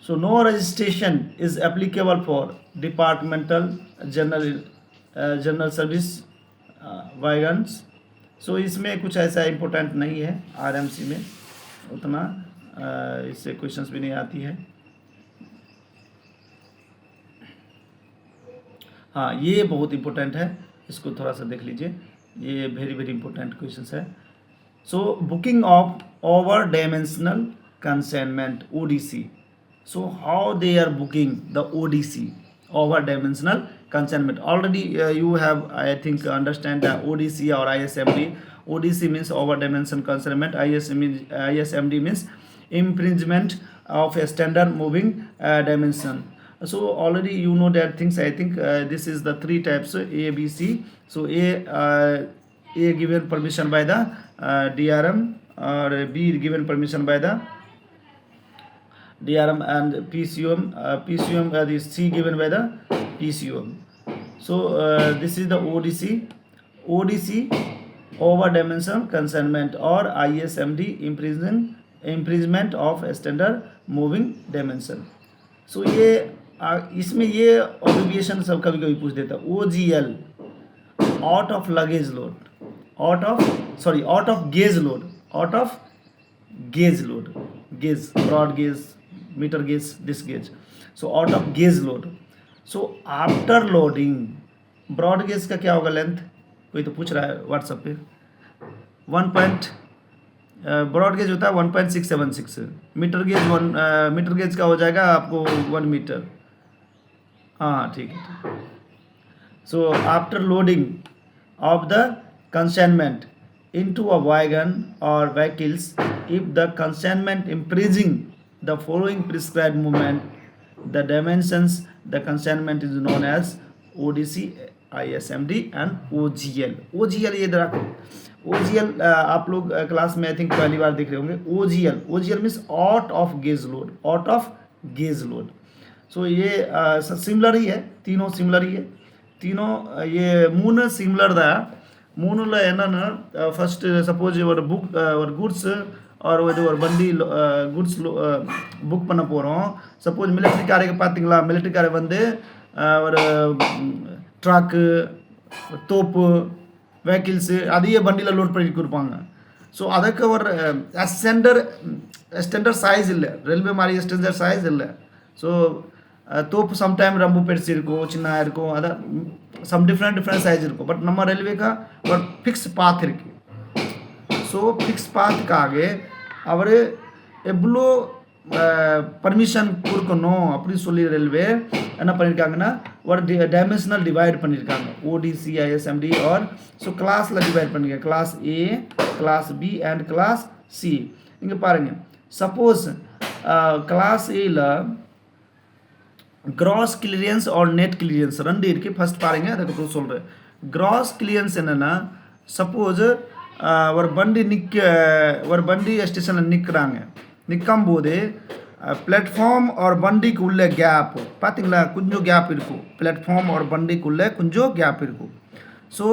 So no registration is applicable for departmental general service wagons। So इसमें कुछ ऐसा इम्पोर्टेंट नहीं है RMC में, उतना इससे क्वेश्चंस भी नहीं आती है। हाँ, ये बहुत इम्पोर्टेंट है, इसको थोड़ा सा देख लीजिए, ये वेरी इम्पोर्टेंट क्वेश्चंस है। So booking of over dimensional consignment ODC। So how they are booking the ODC, over dimensional consignment? Already you have, I think, understand the ODC or ISMD. ODC means over dimensional consignment. ISMD means infringement of a standard moving dimension. So already you know that things. I think this is the 3 types, A, B, C. So A given permission by the DRM, or B given permission by the DRM, and PCM is C given by the PCM. So this is the ODC over dimensional consignment, or ISMD infringement of standard moving dimension। So ये इसमें ये obligation सब कभी कभी पूछ देता है। OGL, out of luggage load, out of gauge load, broad gauge, meter gauge, this gauge। So out of gauge load। So after loading, broad gauge का क्या होगा लेंथ, कोई तो पूछ रहा है व्हाट्सएप पे। ब्रॉड गेज होता है 1.676। मीटर गेज का हो जाएगा आपको 1 मीटर। हाँ, ठीक है। So after loading of the consignment into a wagon or vehicles, if the consignment increasing the following prescribed movement, the dimensions, the consignment is known as ODC, ISMD and OGL। OGL ये रखो, OGL आप लोग class में I think पहली बार देख रहे होंगे। OGL means out of gauge load. So ये सिमिलर ही है, तीनों सिमिलर ही है, तीनों ये मून सिमिलर दा मूनुला ಏನನ್ನ ಫಸ್ಟ್ ಸಪೋಸ್ யுவர் புக் ஒரு குட்ஸ் और ஒரு வண்டி குட்ஸ் புக் பண்ண போகிறோம்। சப்போஸ் மிலிட்ரி காரைக்கு பார்த்தீங்களா, மிலிட்ரி காரை வந்து ஒரு ட்ரக்கு, தோப்பு, வெஹிக்கிள்ஸு அதையே வண்டியில் லோட் பண்ணி கொடுப்பாங்க। ஸோ ಅದಕ್ಕೆ ஒரு ಸ್ಟ್ಯಾಂಡರ್ಡ್ ಸೈಜ್ ಇಲ್ಲ, ರೈಲ್ವೆ மாதிரி ಸ್ಟ್ಯಾಂಡರ್ಡ್ ಸೈಜ್ ಇಲ್ಲ। ஸோ தோப்பு சம்டைம் ரொம்ப பெருசு இருக்கும், சின்ன இருக்கும், அதான் சம் டிஃப்ரெண்ட் சைஸ் இருக்கும்। பட் நம்ம ரயில்வே का ஒரு ஃபிக்ஸ் பாத் இருக்கு। ஸோ ஃபிக்ஸ் பாத்துக்காக அவர் எவ்வளோ பர்மிஷன் கொடுக்கணும் அப்படின்னு சொல்லி ரயில்வே என்ன பண்ணியிருக்காங்கன்னா ஒரு டைமென்ஷனல் டிவைட் பண்ணியிருக்காங்க, ODC, ISMD और ஸோ கிளாஸில் டிவைட் பண்ணியிருக்காங்க, class A, class B and class C। இங்கே பாருங்கள், சப்போஸ் கிளாஸ் Aல gross clearance or net clearance ரெண்டு இருக்குது। ஃபஸ்ட் பாருங்கள், அதுக்கப்புறம் சொல்கிறேன்। கிராஸ் கிளியரன்ஸ் என்னென்னா, சப்போஸ் ஒரு வண்டி ஸ்டேஷனில் நிற்கும் போது ಪ್ಲಾಟ್ಫಾರ್ಮ್ और ಬಂಡಿக்குள்ள ಗ್ಯಾಪ್ பாத்தீங்களா கொஞ்சம் கேப் இருக்கும் प्लेटफॉर्म और बंडीकुள்ள கொஞ்சம் गैप இருக்கும் सो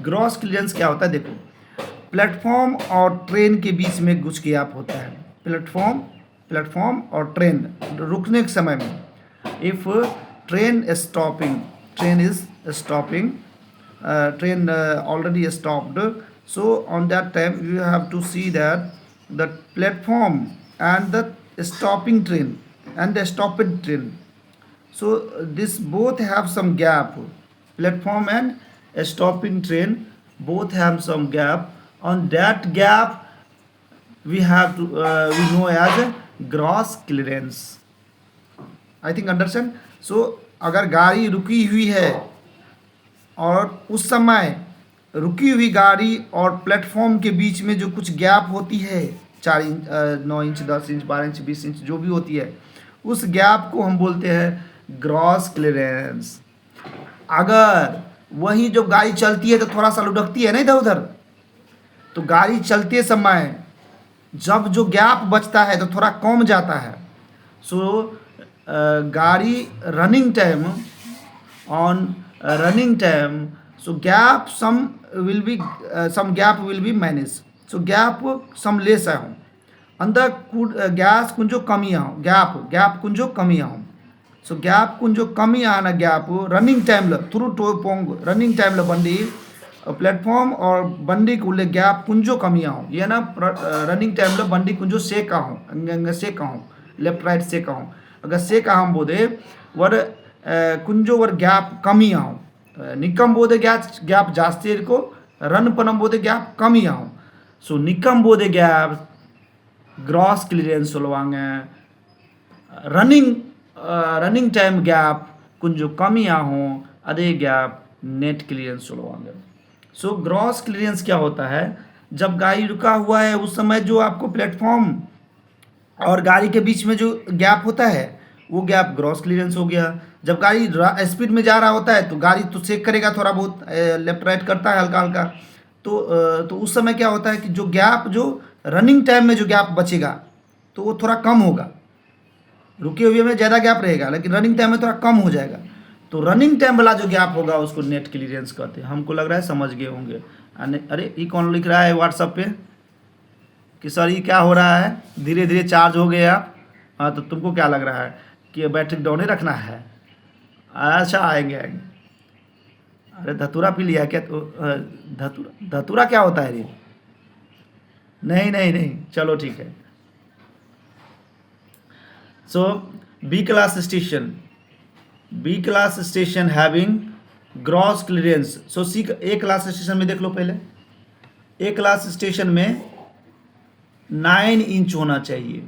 ग्रॉस क्लियरेंस क्या होता है देखो प्लेटफॉर्म और ट्रेन के बीच में कुछ गैप होता है प्लेटफॉर्म और ट्रेन रुकने के समय में if train is stopping train already stopped, so on that time you have to see that the platform and the stopping train and the stopped train, so this both have some gap. Platform and a stopping train both have some gap. On that gap we have to we know as a gross clearance. I think understand. So अगर गाड़ी रुकी हुई है और उस समय रुकी हुई गाड़ी और प्लेटफॉर्म के बीच में जो कुछ गैप होती है 4 inch 9 inch 10 inch 12 inch 20 inch जो भी होती है उस गैप को हम बोलते हैं ग्रॉस क्लियरेंस। अगर वहीं जो गाड़ी चलती है तो थोड़ा सा लुढ़कती है ना इधर उधर, तो गाड़ी चलते समय जब जो गैप बचता है तो थोड़ा कम जाता है। सो गाड़ी running time so some gap will be managed, so gap some less आहो अंदर गैस कुंजो कमी आओ गैप कुंजो कमी आओ, so gap कुंजो कमी आना गैप रनिंग टाइम थ्रू टो पोंग रनिंग टाइम बंडी प्लेटफॉर्म और बंडी कुल्ले गैप कुंजो कमी आओ ये ना रनिंग टाइम बंडी कुंजो सेक आओ लेफ्ट राइट सेक आओ अगर सेक हम बोदे वर कुंजो वर गैप कमी आओ निकम बोदे गैप जास्ती इरको रन पनम बोदे गैप कमी आओ, सो निकम बोदे गैप ग्रॉस क्लियरेंस सोलवांगे रनिंग टाइम गैप कुंजो कमी आओ अदे गैप नेट क्लियरेंस सोलवांगे। सो ग्रॉस क्लियरेंस क्या होता है जब गाड़ी रुका हुआ है उस समय जो आपको प्लेटफॉर्म और गाड़ी के बीच में जो गैप होता है वो गैप ग्रॉस क्लियरेंस हो गया। जब गाड़ी स्पीड में जा रहा होता है तो गाड़ी तो चेक करेगा थोड़ा बहुत लेफ्ट राइट करता है हल्का हल्का, तो उस समय क्या होता है कि जो गैप जो रनिंग टाइम में जो गैप बचेगा तो वो थोड़ा कम होगा, रुके हुए में ज़्यादा गैप रहेगा लेकिन रनिंग टाइम में थोड़ा कम हो जाएगा, तो रनिंग टाइम वाला जो गैप होगा उसको नेट क्लियरेंस कहते हैं। हमको लग रहा है समझ गए होंगे। अरे ये कौन लिख रहा है व्हाट्सएप पे कि सर ये क्या हो रहा है, धीरे धीरे चार्ज हो गए आप। हाँ तो तुमको क्या लग रहा है कि बैटरी डाउन ही रखना है? अच्छा आएंगे। अरे धतूरा पी लिया क्या? तो धतूरा क्या होता है ये? नहीं चलो ठीक है। So B class station having gross clearance. So A class station में देख लो पहले, ए क्लास स्टेशन में 9 इंच होना चाहिए,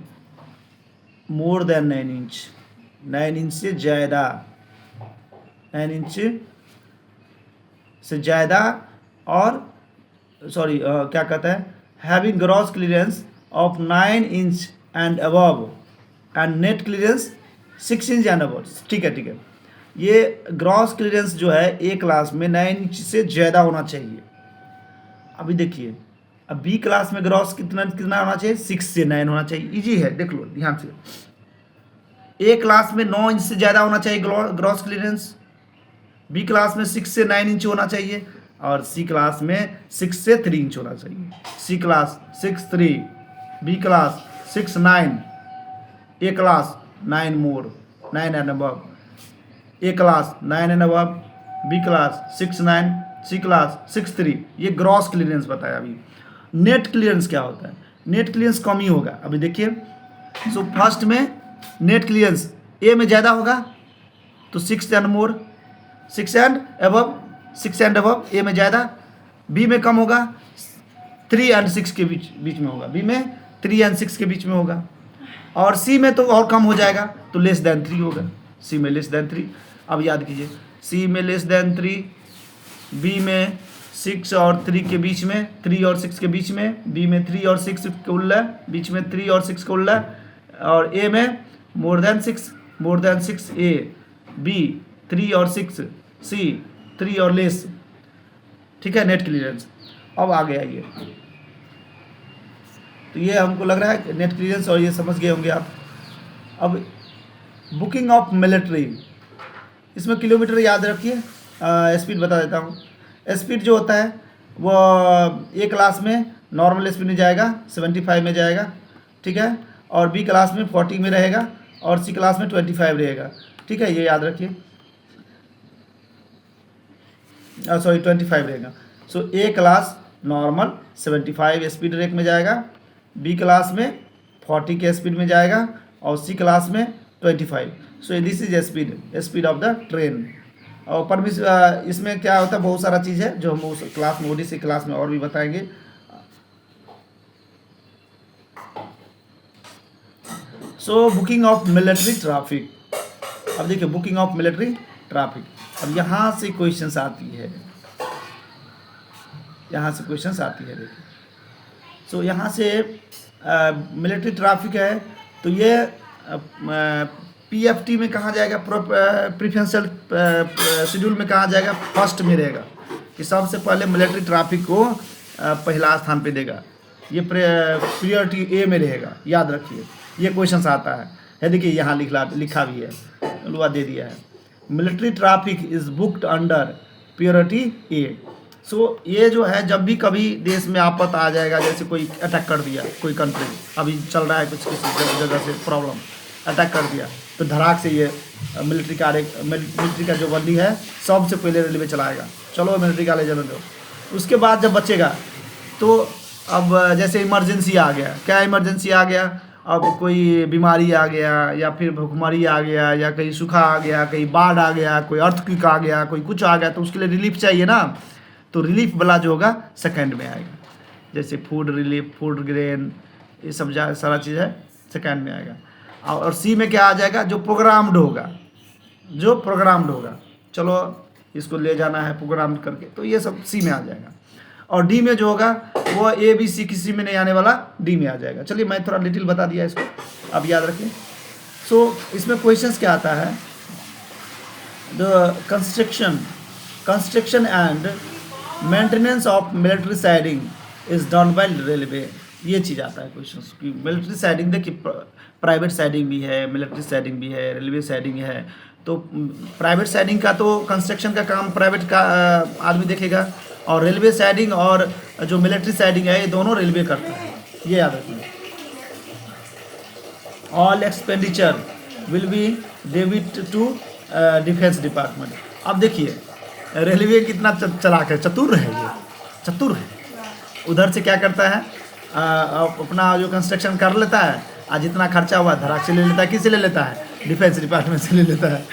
मोर देन 9 इंच, 9 इंच से ज़्यादा, 9 इंच से ज़्यादा और सॉरी क्या कहता है having gross clearance of 9 inch and above and net clearance 6 inch and above. ठीक है ये ग्रॉस क्लियरेंस जो है ए क्लास में 9 इंच से ज़्यादा होना चाहिए। अभी देखिए अब बी क्लास में ग्रॉस कितना होना चाहिए? 6 से 9 होना चाहिए। इजी है, देख लो ध्यान से। ए क्लास में 9 इंच से ज़्यादा होना चाहिए ग्रॉस क्लियरेंस, बी क्लास में 6 से 9 इंच होना चाहिए और सी क्लास में 6 से 3 इंच होना चाहिए। C class 6 3, B class 6 9, A class 9 more 9 and above, A class 9 and above, B class 6 9, C class 6 3। ये ग्रॉस क्लियरेंस बताया। अभी नेट क्लियरेंस क्या होता है? नेट क्लियरेंस कम ही होगा। अभी देखिए सो फर्स्ट में नेट क्लियरेंस ए में ज़्यादा होगा तो 6 एंड मोर, 6 एंड अबव ए में ज़्यादा, बी में कम होगा 3 एंड 6 के बीच में होगा, बी में 3 एंड 6 के बीच में होगा और सी में तो और कम हो जाएगा तो लेस देन 3 होगा, सी में लेस देन 3। अब याद कीजिए सी में लेस देन 3, बी में 6 और 3 के बीच में, 3 और 6 के बीच में, बी में 3 और 6 के उल्ला बीच में 3 और 6 के उल्ला और ए में मोर देन 6 ए, बी 3 और 6, सी 3 और लेस। ठीक है नेट क्लियरेंस। अब आगे आइए तो ये हमको लग रहा है नेट क्लियरेंस और ये समझ गए होंगे आप। अब बुकिंग ऑफ मिलिट्री, इसमें किलोमीटर याद रखिए, स्पीड बता देता हूँ। स्पीड जो होता है वो ए क्लास में नॉर्मल स्पीड में जाएगा 75 में जाएगा, ठीक है, और बी क्लास में 40 में रहेगा और सी क्लास में 25 रहेगा, ठीक है, ये याद रखिए, सॉरी 25 रहेगा। सो A class normal 75 speed rate में जाएगा, बी क्लास में 40 के स्पीड में जाएगा और सी क्लास में 25। So this is speed of the train. और परमिश इसमें क्या होता है, बहुत सारा चीज़ है जो हम उस क्लास में ओडीसी क्लास में और भी बताएंगे। सो बुकिंग ऑफ मिलिट्री ट्रैफिक, अब देखिए बुकिंग ऑफ मिलिट्री ट्रैफिक, अब यहाँ से क्वेश्चंस आती है, यहाँ से क्वेश्चंस आती है, देखिए। सो यहाँ से मिलिट्री ट्रैफिक है तो ये पीएफटी में कहाँ जाएगा, प्रेफरेंशियल शेड्यूल में कहाँ जाएगा, फर्स्ट में रहेगा कि सबसे पहले मिलिट्री ट्रैफिक को पहला स्थान पे देगा, ये प्रायोरिटी ए में रहेगा, याद रखिए, ये क्वेश्चन आता है देखिए यहाँ लिखा भी है, लुआ दे दिया है, military traffic is booked under priority A. So ये जो है जब भी कभी देश में आफत आ जाएगा, जैसे कोई अटैक कर दिया, कोई कंट्री अभी चल रहा है कुछ किसी जगह से प्रॉब्लम, अटैक कर दिया तो धड़ाक से ये मिलिट्री का जो बंदी है सबसे पहले रेलवे चलाएगा, चलो मिलिट्री का ले चलो दो। उसके बाद जब बचेगा तो अब जैसे इमरजेंसी आ गया, क्या इमरजेंसी आ गया, अब कोई बीमारी आ गया या फिर भुखमरी आ गया या कहीं सूखा आ गया, कहीं बाढ़ आ गया, कोई अर्थक्वेक आ गया, कोई कुछ आ गया, तो उसके लिए रिलीफ चाहिए ना, तो रिलीफ वाला जो होगा सेकंड में आएगा, जैसे फूड रिलीफ, फूड ग्रेन, ये सब सारा चीज़ है सेकंड में आएगा। और सी में क्या आ जाएगा, जो प्रोग्राम्ड होगा, जो प्रोग्राम्ड होगा, चलो इसको ले जाना है प्रोग्राम करके, तो ये सब सी में आ जाएगा। और डी में जो होगा वो ए बी सी किसी में नहीं आने वाला, डी में आ जाएगा। चलिए मैं थोड़ा डिटेल बता दिया इसको, अब याद रखें। सो इसमें क्वेश्चंस क्या आता है, the construction and maintenance of military siding is done by railway, ये चीज़ आता है क्वेश्चन की। मिलिट्री साइडिंग देखिए, प्राइवेट साइडिंग भी है, मिलिट्री साइडिंग भी है, रेलवे साइडिंग है। तो प्राइवेट साइडिंग का तो कंस्ट्रक्शन का काम प्राइवेट का आदमी देखेगा, और रेलवे साइडिंग और जो मिलिट्री साइडिंग है ये दोनों रेलवे करता है, ये याद रखना। All expenditure will be debit to defence department. अब देखिए रेलवे कितना चलाक है, चतुर है, ये चतुर है। उधर से क्या करता है, अपना जो कंस्ट्रक्शन कर लेता है, आज जितना खर्चा हुआ धड़ाक से ले लेता है, किससे ले लेता है, डिफेंस डिपार्टमेंट से ले लेता है।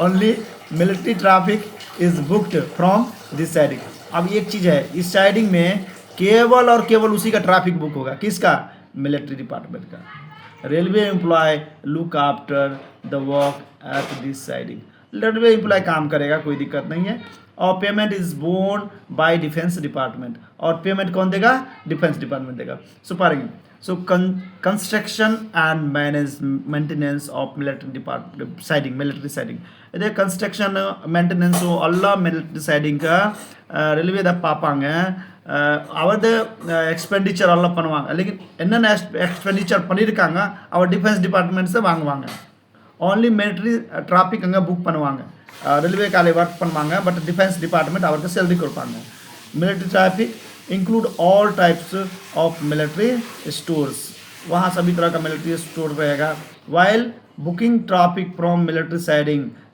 Only military traffic is booked from this siding. अब एक चीज़ है, इस साइडिंग में केवल और केवल उसी का ट्रैफिक बुक होगा, किसका, मिलिट्री डिपार्टमेंट का। Railway employ look after the work at this siding, railway employ काम करेगा, कोई दिक्कत नहीं है। और payment is borne by defence department, और पेमेंट कौन देगा, डिफेंस डिपार्टमेंट देगा। सो पारेंगे, so construction and maintenance of military department siding, military siding इधर कंस्ट्रक्शन मेंटेनेंस अल्ला मिलिट्री साइडिंग का रेलवे दा पापांग அவரது எக்ஸ்பெண்டிச்சர் எல்லாம் பண்ணுவாங்க, लेकिन என்னென்ன எக்ஸ்பெண்டிச்சர் பண்ணியிருக்காங்க அவர் டிஃபென்ஸ் டிபார்ட்மெண்ட்ஸை வாங்குவாங்க. ஓன்லி மிலிட்ரி டிராஃபிக் அங்கே புக் பண்ணுவாங்க, रेलवे का वर्क பண்ணுவாங்க, பட் டிஃபென்ஸ் டிபார்ட்மெண்ட் அவருக்கு சேலரி கொடுப்பாங்க. Military traffic include all types of military stores, वहाँ सभी तरह का मिलिट्री स्टोर रहेगा. While booking traffic from military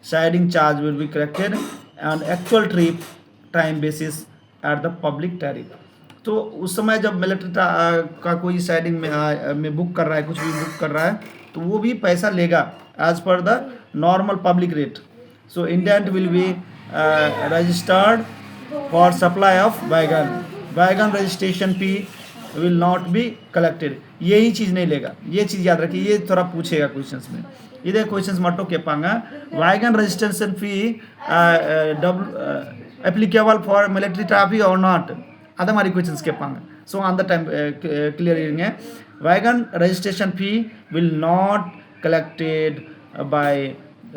siding charge will be collected and actual trip time basis at the public tariff. तो उस समय जब मिलिट्री का कोई साइडिंग में बुक कर रहा है, कुछ भी बुक कर रहा है, तो वो भी पैसा लेगा as per the normal public rate. So indent will be registered for supply of wagon registration fee will not be collected. यही चीज़ नहीं लेगा, ये चीज़ याद रखिए, ये थोड़ा पूछेगा क्वेश्चंस में. इधर क्वेश्चंस मटो के पांगा wagon registration fee applicable for military traffic or not, ada mari questions ke panga. So on the time clearing wagon registration fee will not collected by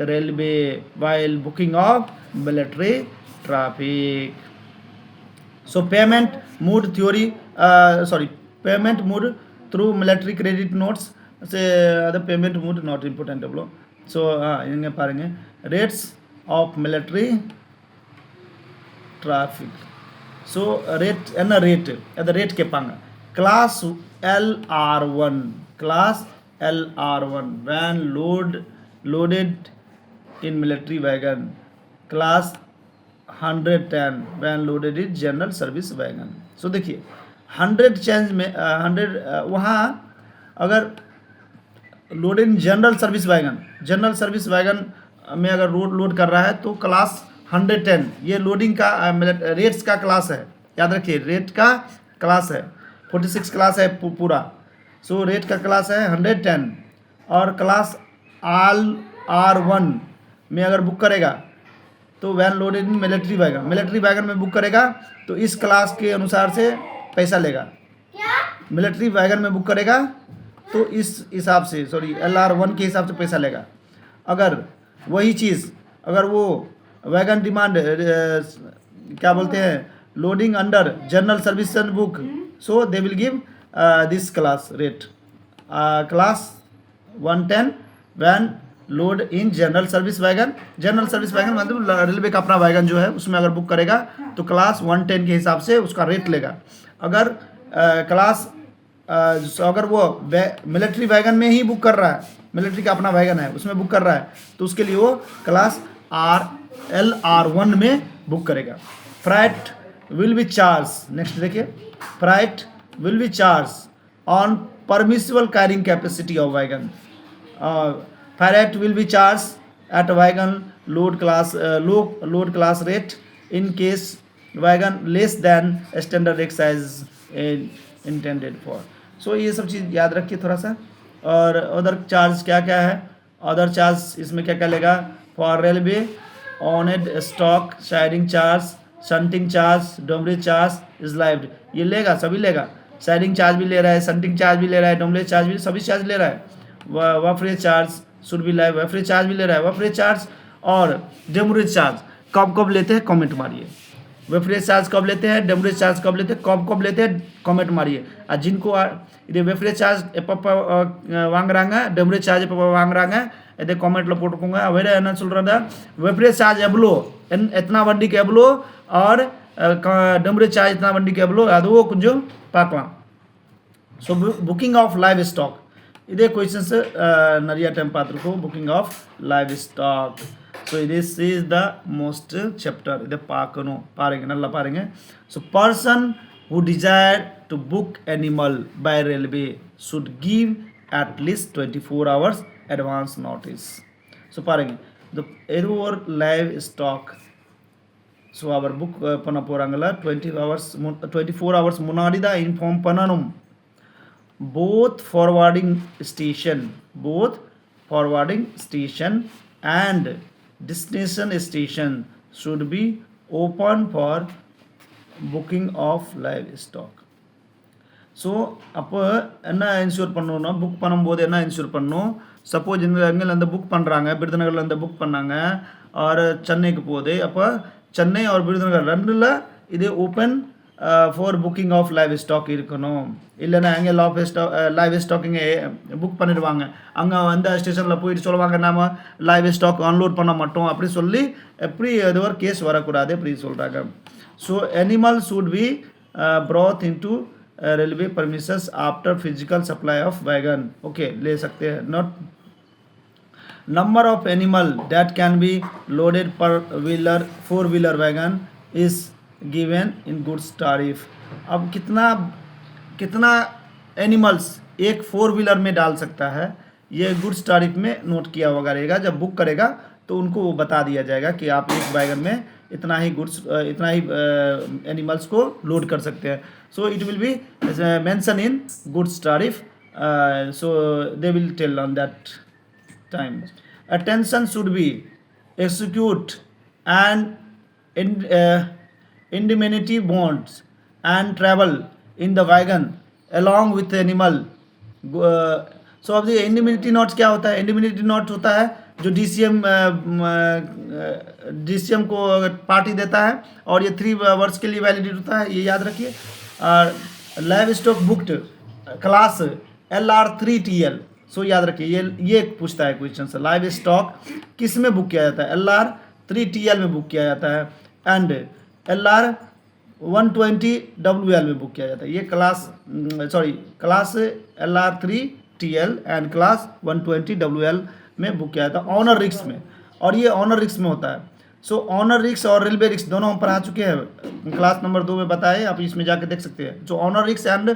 railway while booking of military traffic. So payment mode through military credit notes से other payment mode not important एवलो so इंगे पारेंगे rates of military traffic so rate என்ன rate அந்த rate கேட்பாங்க class LR1 class LR1 when loaded in military wagon class 110 when loaded in general service wagon so देखिए 100 change में 100 वहाँ अगर लोडेड इन जनरल सर्विस वैगन में अगर लोड कर रहा है तो क्लास 110 ये लोडिंग का रेट्स का क्लास है याद रखिए रेट का क्लास है 46 क्लास है पूरा सो रेट का क्लास है 110 और क्लास R1 में अगर बुक करेगा तो van loaded in military wagon में बुक करेगा तो इस क्लास के अनुसार से पैसा लेगा मिलिट्री वैगन में बुक करेगा तो इस हिसाब से LR1 के हिसाब से पैसा लेगा अगर वही चीज़ अगर वो वैगन डिमांड क्या बोलते हैं loading under general service book so they will give this class rate class 110 van load in general service wagon मतलब रेलवे का अपना वैगन जो है उसमें अगर बुक करेगा तो क्लास 110 के हिसाब से उसका रेट लेगा अगर क्लास अगर वो मिलिट्री वैगन में ही बुक कर रहा है मिलिट्री का अपना वैगन है उसमें बुक कर रहा है तो उसके लिए वो क्लास LR1 में बुक करेगा freight will be charge next देखिए freight will be charge on permissible carrying capacity of wagon freight will be charge at wagon load class rate in case wagon less than standard excise intended for so ये सब चीज़ याद रखिए थोड़ा सा और other charge क्या क्या है अदर चार्ज इसमें क्या क्या लेगा for railway owned stock siding charge shunting charge demurrage charge is levied ये लेगा सभी लेगा साइडिंग चार्ज भी ले रहा है शंटिंग चार्ज भी ले रहा है डोमरेज चार्ज भी सभी चार्ज ले रहा है वफरेज चार्ज शुड बी लाइव वफरेज चार्ज भी ले रहा है वफरेज चार्ज और डोमरेज चार्ज कब कब लेते हैं कमेंट मारिए वेफरेज चार्ज कब लेते हैं डेमरेज चार्ज कब लेते हैं कब लेते हैं कमेंट मारिए और जिनको इधर वेफरेज चार्ज वांगरांगा डेमरेज चार्ज वांगरांगा इधर कमेंट पोटुकोंगा वेरे என்ன சொல்றதா वेफरेज चार्ज एवलो इतना वंडी के एवलो और डेमरेज चार्ज इतना वंडी के एवलो அதுவோ கொஞ்சம் பார்க்கலாம் so booking of livestock இதே क्वेश्चंस நிறைய டைம் பார்த்துருக்கோம் booking of livestock so this is the most chapter இதை பார்க்கணும் பாருங்க நல்லா பாருங்க so person who desire to book animal by railway should give at least 24 hours advance notice so பாருங்க the error live stock so our book பண்ண போறாங்கல 24 hours முன்னாடி தான் inform பண்ணனும் both forwarding station and destination station should be open for booking of livestock so அப்போ என்ன insure பண்ணணும்னா book பண்ணும்போது என்ன இன்ஷூர் பண்ணணும் சப்போஸ் எங்கேருந்து புக் பண்ணுறாங்க விருதுநகர்லேருந்து புக் பண்ணாங்க और சென்னைக்கு போகுது அப்போ சென்னை और விருதுநகர் ரெண்டில் இது open for booking of livestock இருக்கணும் இல்லைன்னா அங்கே லைவ் ஸ்டாக் இங்கே புக் பண்ணிடுவாங்க அங்கே வந்து ஸ்டேஷனில் போயிட்டு சொல்லுவாங்க நாம் லைவ் ஸ்டாக் அன்லோட் பண்ண மாட்டோம் அப்படி சொல்லி எப்படி அது ஒரு கேஸ் வரக்கூடாது அப்படி சொல்கிறாங்க so animal should be brought into railway permissions after physical supply of wagon okay ले सकते हैं not number of animal that can be loaded per wheeler 4-wheeler wagon is given in goods tariff अब कितना animals एक 4-wheeler में डाल सकता है ये गुड्स टैरिफ में नोट किया हुआ रहेगा जब बुक करेगा तो उनको वो बता दिया जाएगा कि आप एक वैगन में इतना ही एनिमल्स को लोड कर सकते हैं so it will be mention in goods tariff so they will tell on that time attention should be execute and indemnity bonds and travel in the wagon along with the animal so अब ये indemnity notes क्या होता है indemnity note होता है जो DCM को party देता है और ये 3 वर्ष के लिए वैलिडिटी होता है ये याद रखिए और live stock booked class LR3TL सो याद रखिए, ये पूछता है क्वेश्चन से, लाइव स्टॉक किस में बुक किया जाता है? LR3TL में बुक किया जाता है एंड LR120WL में बुक किया जाता है। ये class LR3TL and class 120WL में बुक किया जाता है ऑनर रिक्स में, और ये ऑनर रिक्स में होता है। सो ऑनर रिक्स और रेलवे रिक्स दोनों हम पढ़ा चुके हैं, क्लास नंबर 2 में बताए, आप इसमें जाके देख सकते हैं। जो ऑनर रिक्स एंड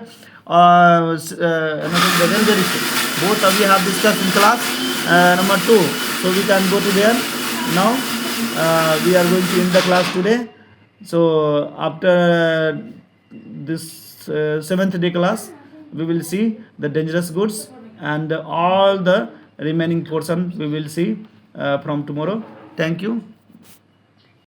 रेलवे रिक्स both we have discussed in class number 2, so we can go to there now. We are going to end the class today. So after this 7th day class, we will see the dangerous goods and all the remaining portion we will see from tomorrow. Thank you.